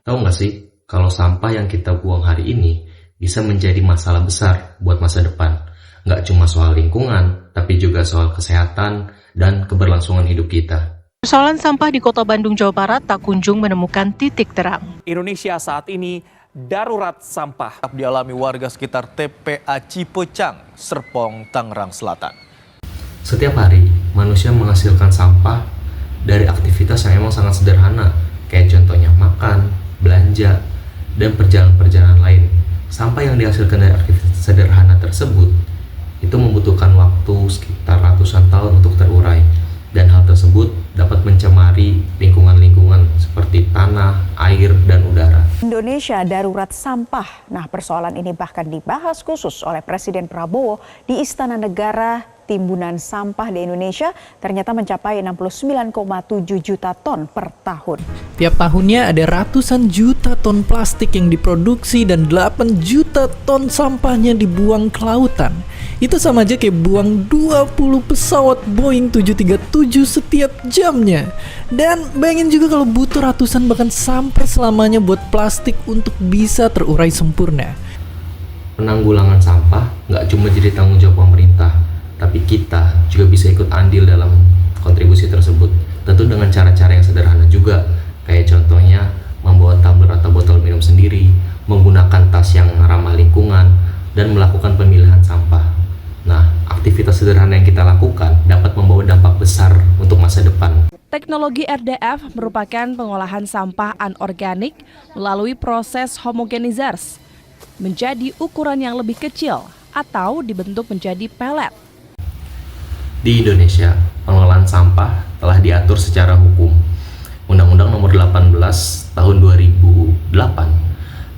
Tahu nggak sih, kalau sampah yang kita buang hari ini bisa menjadi masalah besar buat masa depan. Nggak cuma soal lingkungan, tapi juga soal kesehatan dan keberlangsungan hidup kita. Persoalan sampah di Kota Bandung, Jawa Barat tak kunjung menemukan titik terang. Indonesia saat ini darurat sampah dialami warga sekitar TPA Cipecang, Serpong, Tangerang Selatan. Setiap hari, manusia menghasilkan sampah dari aktivitas yang emang sangat sederhana, kayak contohnya makan, belanja, dan perjalanan-perjalanan lain. Sampah yang dihasilkan dari aktivitas sederhana tersebut itu membutuhkan waktu sekitar ratusan tahun untuk terurai, dan hal tersebut dapat mencemari lingkungan-lingkungan seperti tanah, air, dan udara. Indonesia darurat sampah. Nah, persoalan ini bahkan dibahas khusus oleh Presiden Prabowo di Istana Negara. Timbunan sampah di Indonesia ternyata mencapai 69,7 juta ton per tahun. Tiap tahunnya ada ratusan juta ton plastik yang diproduksi dan 8 juta ton sampahnya dibuang ke lautan. Itu sama aja kayak buang 20 pesawat Boeing 737 setiap jamnya. Dan bayangin juga kalau butuh ratusan bahkan sampai selamanya buat plastik untuk bisa terurai sempurna. Penanggulangan sampah nggak cuma jadi tanggung jawab pemerintah, tapi kita juga bisa ikut andil dalam kontribusi tersebut. Tentu dengan cara-cara yang sederhana juga, kayak contohnya membawa tumbler atau botol minum sendiri, menggunakan tas yang ramah lingkungan, dan melakukan pemilihan sampah. Nah, aktivitas sederhana yang kita lakukan dapat membawa dampak besar untuk masa depan. Teknologi RDF merupakan pengolahan sampah anorganik melalui proses homogenizers menjadi ukuran yang lebih kecil atau dibentuk menjadi pelet. Di Indonesia, pengelolaan sampah telah diatur secara hukum. Undang-Undang Nomor 18 Tahun 2008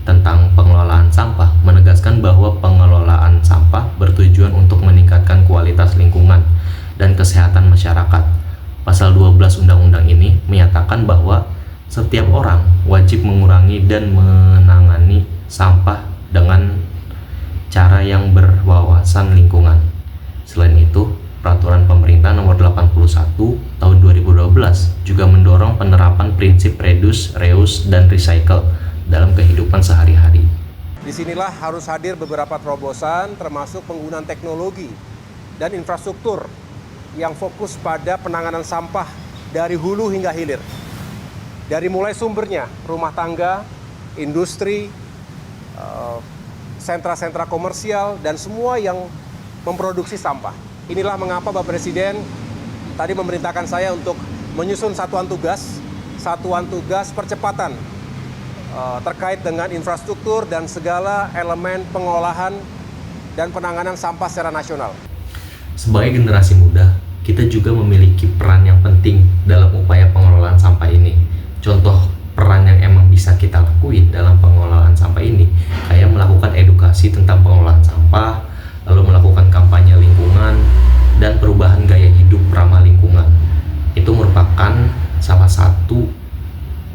tentang pengelolaan sampah menegaskan bahwa pengelolaan sampah bertujuan untuk meningkatkan kualitas lingkungan dan kesehatan masyarakat. Pasal 12 undang-undang ini menyatakan bahwa setiap orang wajib mengurangi dan menangani sampah dengan cara yang berwawasan lingkungan. Selain itu, Peraturan Pemerintah Nomor 81 Tahun 2012 juga mendorong penerapan prinsip reduce, reuse, dan recycle dalam kehidupan sehari-hari. Disinilah harus hadir beberapa terobosan termasuk penggunaan teknologi dan infrastruktur yang fokus pada penanganan sampah dari hulu hingga hilir. Dari mulai sumbernya, rumah tangga, industri, sentra-sentra komersial, dan semua yang memproduksi sampah. Inilah mengapa Bapak Presiden tadi memerintahkan saya untuk menyusun satuan tugas percepatan terkait dengan infrastruktur dan segala elemen pengolahan dan penanganan sampah secara nasional. Sebagai generasi muda, kita juga memiliki peran yang penting dalam upaya pengelolaan sampah ini. Contoh peran yang emang bisa kita lakuin dalam pengelolaan sampah ini, kayak melakukan edukasi tentang pengelolaan sampah, lalu melakukan kampanye lingkungan, dan perubahan gaya hidup ramah lingkungan. Itu merupakan salah satu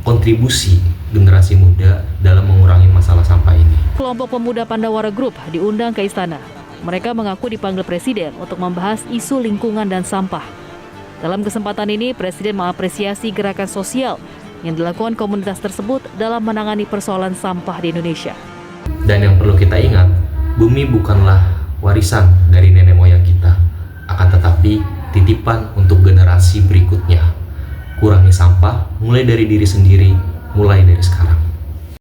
kontribusi generasi muda dalam mengurangi masalah sampah ini. Kelompok pemuda Pandawara Group diundang ke istana. Mereka mengaku dipanggil Presiden untuk membahas isu lingkungan dan sampah. Dalam kesempatan ini, Presiden mengapresiasi gerakan sosial yang dilakukan komunitas tersebut dalam menangani persoalan sampah di Indonesia. Dan yang perlu kita ingat, bumi bukanlah warisan dari nenek moyang kita, akan tetapi titipan untuk generasi berikutnya. Kurangi sampah mulai dari diri sendiri, mulai dari